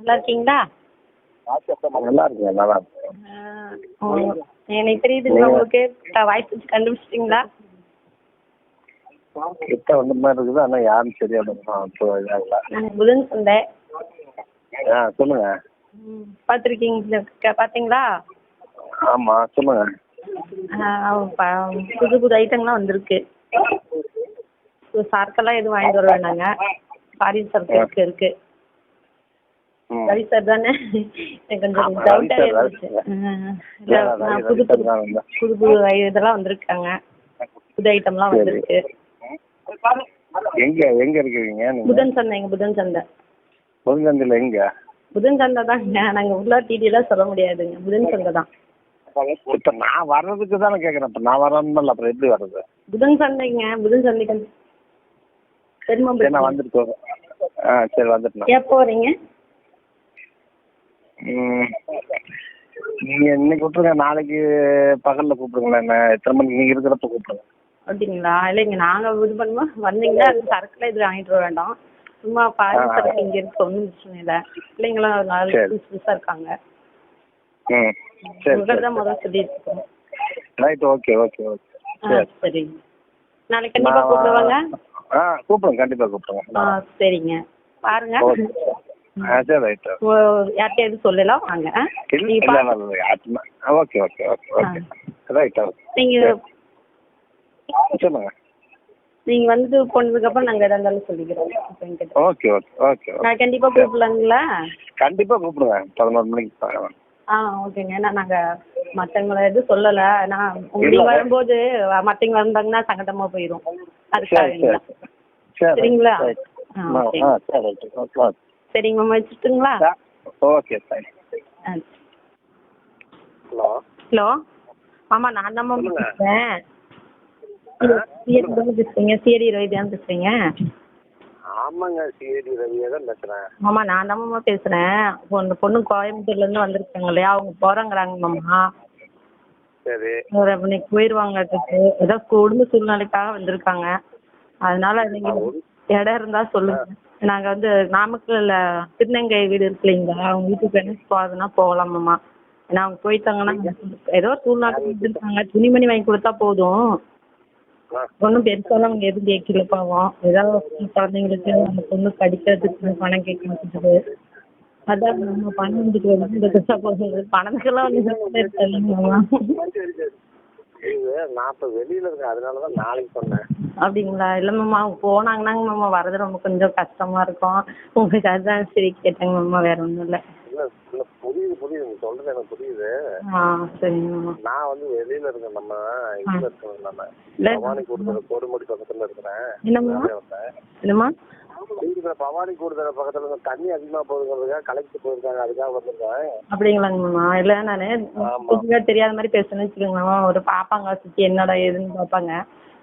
நல்லா இருக்கீங்களா? நல்லா இருக்கேன், நல்லா இருக்கேன். எனக்கு தெரியுதுங்களா உங்களுக்கு? வாய்ஸ் வச்சு கண்டுபிடிச்சிட்டிங்களா? கிட்ட வந்த மாதிரி இருக்குது, ஆனால் யாரும் சரியா புதன் சந்தை. சொல்லுங்க. பார்த்துருக்கீங்க, பார்த்தீங்களா? ஆமா, சொல்லுங்க. புது புது ஐட்டம்லாம் வந்திருக்கு. சரக்கெல்லாம் எதுவும் வாங்கிட்டு வர வேண்டாங்க. ஃபாரின் சரக்கு இருக்கு. ரவி சார் தானே? கொஞ்சம் டவுட்டாக இருந்துச்சு. புது புது புது இதெல்லாம் வந்திருக்காங்க. புது ஐட்டம்லாம் வந்திருக்கு. எங்க இருக்கீங்க? புதன் சந்தைங்க, புதன் சந்தை. புதன் சந்தையில் எங்க? புதன் சந்தை தாங்க. நாங்கள் உள்ள டிடியெல்லாம் சொல்ல முடியாதுங்க. புதன் சந்தை தான். இப்போ நான் வர்றதுக்கு தானே கேட்குறேன். இப்போ நான் வரணும்ல, அப்புறம் எப்படி வர்றது? புதன் சந்தைங்க, புதன் சந்தைக்கு நான் வந்துட்டு போகிறேன். சரி, வந்துட்டு. எப்போ வரீங்க? நீங்கள் இன்னைக்கு விட்டுருங்க, நாளைக்கு பகலில் கூப்பிடுங்களேன். என்ன எத்தனை மணிக்கு நீங்கள் இருக்கிறப்ப கூப்பிடுங்க. அப்படிங்களா? இல்லைங்க, நாங்கள் இது பண்ணுவோம். வந்தீங்கன்னா அது சரக்குலாம் இது வாங்கிட்டு வர வேண்டாம். சும்மா பாதி சரக்கு இங்கே இருக்கு, ஒன்றும் பிரச்சனை இல்லை. பிள்ளைங்களாம் நாலு புதுசாக இருக்காங்க. உங்கள்கிட்ட தான் முதல்ல சொல்லிட்டு இருக்கோம். Right, okay okay okay. சரி, நாளைக்கு கண்டிப்பாக கூப்பிடுவாங்க. கூப்பிடுங்க, கண்டிப்பாக கூப்பிடுங்க. சரிங்க, பாருங்க. சரி, ரைட். யார்கிட்ட எதுவும் சொல்லலாம், வாங்க. Okay okay okay okay, right. நீங்கள் சொல்லுங்க. நீங்கள் வந்து போனதுக்கப்புறம் நாங்கள் எதாக இருந்தாலும் சொல்லிக்கிறோம். Okay okay okay. நான் கண்டிப்பாக கூப்பிடலாங்களா? கண்டிப்பாக கூப்பிடுங்க, 11 மணிக்கு. ஓகேங்க. ஏன்னா நாங்கள் மற்றவங்கள எதுவும் சொல்லலை. நான் உங்களுக்கு வரும்போது மற்றவங்க வந்தாங்கன்னா சங்கடமாக போயிடும். அதுக்காக. சரிங்களா? சரிங்க மாமா, வச்சுட்டுங்களா? Okay, thanks. ஹலோ மாமா, நான் தான் மாமா பேசுகிறேன். பேசுறீங்க? சிஐடி ரவி தான் பேசுறீங்க? ஆமாங்க, சிஐடி ரவியே தான் பேசுறேன். மாமா, நான் தான் மாமா பேசுறேன். பொண்ணு கோயம்புத்தூர்ல இருந்து வந்திருக்காங்க இல்லையா, அவங்க போறாங்கிறாங்க மாமா. சரி. இன்னைக்கு போயிருவாங்க. ஏதோ குடும்ப சூழ்நிலைக்காக வந்திருக்காங்க. அதனால நீங்க இடம் இருந்தா சொல்லுங்க. நாங்க வந்து நாமக்கல்ல திருநங்கை வீடு இருக்கு இல்லைங்களா, அவங்க வீட்டுக்கு என்ன போறதுன்னா போகலாம் மாமா. ஏன்னா அவங்க போயிட்டாங்கன்னா ஏதோ சூழ்நிலை வந்திருக்காங்க. துணிமணி வாங்கி கொடுத்தா போதும். ஒன்றும் பெருசாலாம் அவங்க எதுவும் கேட்கல பாவம். ஏதாவது குழந்தைங்களுக்கு அந்த பொண்ணு படிக்கிறதுக்கு பணம் கேட்கறது. அதான் நம்ம பணம் வந்துட்டு வந்து இந்த பெருசா போகுது. பணத்துக்கெல்லாம் வந்து இருக்காதுங்கம்மா. நான் இப்போ வெளியில இருக்கேன், அதனாலதான் நாளைக்கு சொன்னேன். அப்படிங்களா? இல்லை மாமா, அவங்க போனாங்கன்னாங்க மாமா வர்றது ரொம்ப கொஞ்சம் கஷ்டமா இருக்கும். உங்களுக்கு அதுதான் சரி கேட்டேங்க மாமா, வேற ஒன்றும் இல்லை. இல்லை, புரியுது புரியுது, நீங்க சொல்றது எனக்கு புரியுது. சரிங்க மாமா. நான் வந்து வெளியில இருக்கேன். நம்ம இதுல இருக்கோம், நம்ம பவானி கூடுதல் கோடுமடி பக்கத்துல இருக்கிறேன். என்னம்மா? பவானி கூடுதல் பக்கத்துல தண்ணி அதிகமா போகுதுங்கிறதுக்காக கலெக்ட் போயிருக்காங்க, அதுக்காக வந்திருக்கேன். அப்படிங்களாங்க மாமா? இல்லை, நான் புதுசாக தெரியாத மாதிரி பேசுறேன்னு வச்சுக்கோங்க. ஒரு பாப்பாங்க சுற்றி என்னடா ஏதுன்னு பார்ப்பாங்க.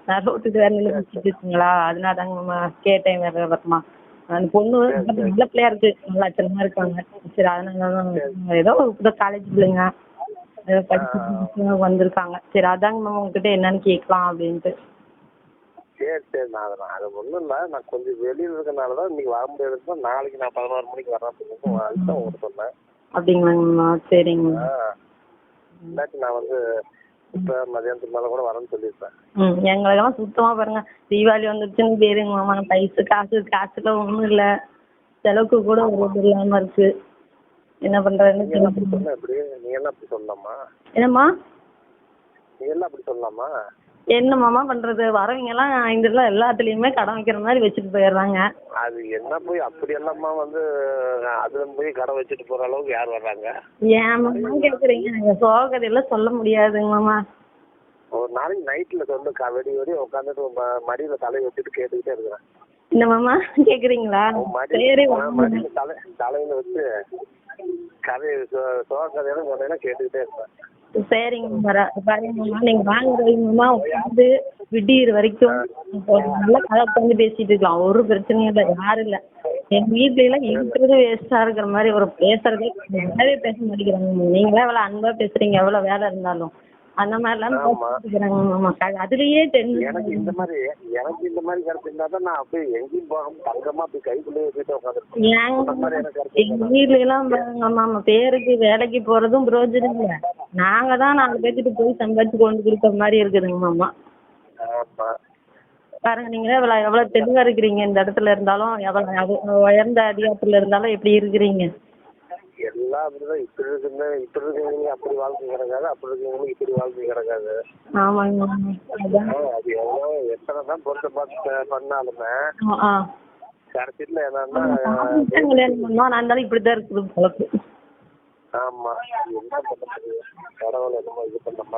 நான் ரோட்டுக்கு வேற நின்று வச்சுட்டு இருக்குங்களா, அதனால தாங்க மாமா கேட்டேன். வேற வரமா அந்த பொண்ணு நல்ல பிள்ளையா இருக்கு, நல்லா அச்சலமா இருக்காங்க. சரி, அதனாலதான் ஏதோ காலேஜ் பிள்ளைங்க ஏதோ படிச்சு வந்திருக்காங்க. சரி, அதாங்க மாமா உங்ககிட்ட என்னன்னு கேட்கலாம் அப்படின்ட்டு. சரி சரி, நான் அது ஒன்றும் இல்லை, நான் கொஞ்சம் வெளியில் இருக்கனாலதான் இன்னைக்கு வர முடியாது. நாளைக்கு நான் 11 மணிக்கு வரேன் அதுதான் உங்களுக்கு சொன்னேன். அப்படிங்களாங்கம்மா? சரிங்க. இல்லாட்டி நான் வந்து இப்போ மதியானத்துக்கு மேலே கூட வரேன்னு சொல்லியிருப்பேன். எங்களுக்கெல்லாம் சுத்தமாக பாருங்க, தீபாவளி வந்துருச்சுன்னு பேருங்க மாமா. காசுலாம் ஒன்றும் இல்லை, செலவுக்கு கூட ஒரு இல்லாமல் இருக்கு. என்ன பண்றதுன்னு தெரியல. எப்படி நீ எல்லாம் அப்படி சொல்லலாமா? என்னம்மா? நீ எல்லாம் அப்படி சொல்லலாமா? என்ன மாமா பண்றது, வரவங்க எல்லாம் இதெல்லாம் எல்லாத்துலயுமே கடன் வைக்கிற மாதிரி வச்சுட்டு போயிடுறாங்க. அது என்ன போய் அப்படி எல்லாமா வந்து அதுல போய் கடன் வச்சுட்டு போற அளவுக்கு யார் வர்றாங்க? ஏன் மாமா கேக்குறீங்க? நாங்க சோகதையெல்லாம் சொல்ல முடியாதுங்க மாமா. ஒரு நாளைக்கு நைட்ல சொல்லு, வெடி வெடி உட்காந்துட்டு மடியில தலையை வச்சுட்டு கேட்டுக்கிட்டே இருக்கிறேன். என்ன மாமா கேக்குறீங்களா? மடியில தலையில வச்சு கதை சோக கதையெல்லாம் சொன்னீங்கன்னா கேட்டுக்கிட்டே இருப்பேன். சரிங்க பாருங்க மாமா, நீங்க வாங்குறீங்கம்மா உட்காந்து விடியிற வரைக்கும் நல்லா கதை உட்காந்து பேசிட்டு இருக்கலாம். ஒரு பிரச்சனையும் இல்லை, யாரும் இல்லை. எங்க வீட்ல எல்லாம் இருக்கிறது வேஸ்டா இருக்கிற மாதிரி ஒரு பேசுறதே பேச மாட்டேங்கிறாங்க. நீங்களே எவ்வளவு அன்பா பேசுறீங்க, எவ்வளவு வேலை இருந்தாலும். அந்த மாதிரிலாம் ஆமா. இருக்கிறாங்க மாமா. அதுலயே எனக்கு இந்த மாதிரி கிடைச்சிருந்தா தான் நான் அப்படியே எங்கேயும் போகாம தங்கமா அப்படி கைக்குள்ளேயே வச்சுட்டு உட்காந்துருக்கேன். எங்க வீட்ல எல்லாம் பாருங்க மாமா, பேருக்கு வேலைக்கு போறதும் பிரயோஜனம் இல்ல. நாங்க தான் 4 பேர்த்துட்டு போய் சம்பாதிச்சு கொண்டு கொடுத்த மாதிரி இருக்குதுங்க மாமா. ஆமா. பாருங்க நீங்களே எவ்வளவு தெளிவா இருக்கிறீங்க. இந்த இடத்துல இருந்தாலும் உயர்ந்த அதிகாரத்துல இருந்தாலும் எப்படி இருக்கிறீங்க. எல்லாம் அப்படிதான். இப்படி இருக்கவங்க அப்படி வாழ்க்கை கிடக்காது, அப்படி இருக்கவங்களுக்கு இப்படி வாழ்க்கை கிடக்காது. ஆமாங்க மாமா. அதான். அது எவ்வளோ எத்தனை தான் பொருத்த பார்த்து பண்ணாலுமே கடைசியில் என்னன்னா கல்யாணம் பண்ணோம், நான் இருந்தாலும் இப்படிதான் இருக்குது பொழப்பு. ஆமா, என்ன பண்ண முடியும், கடவுள் என்னமோ இது பண்ண மாதிரி.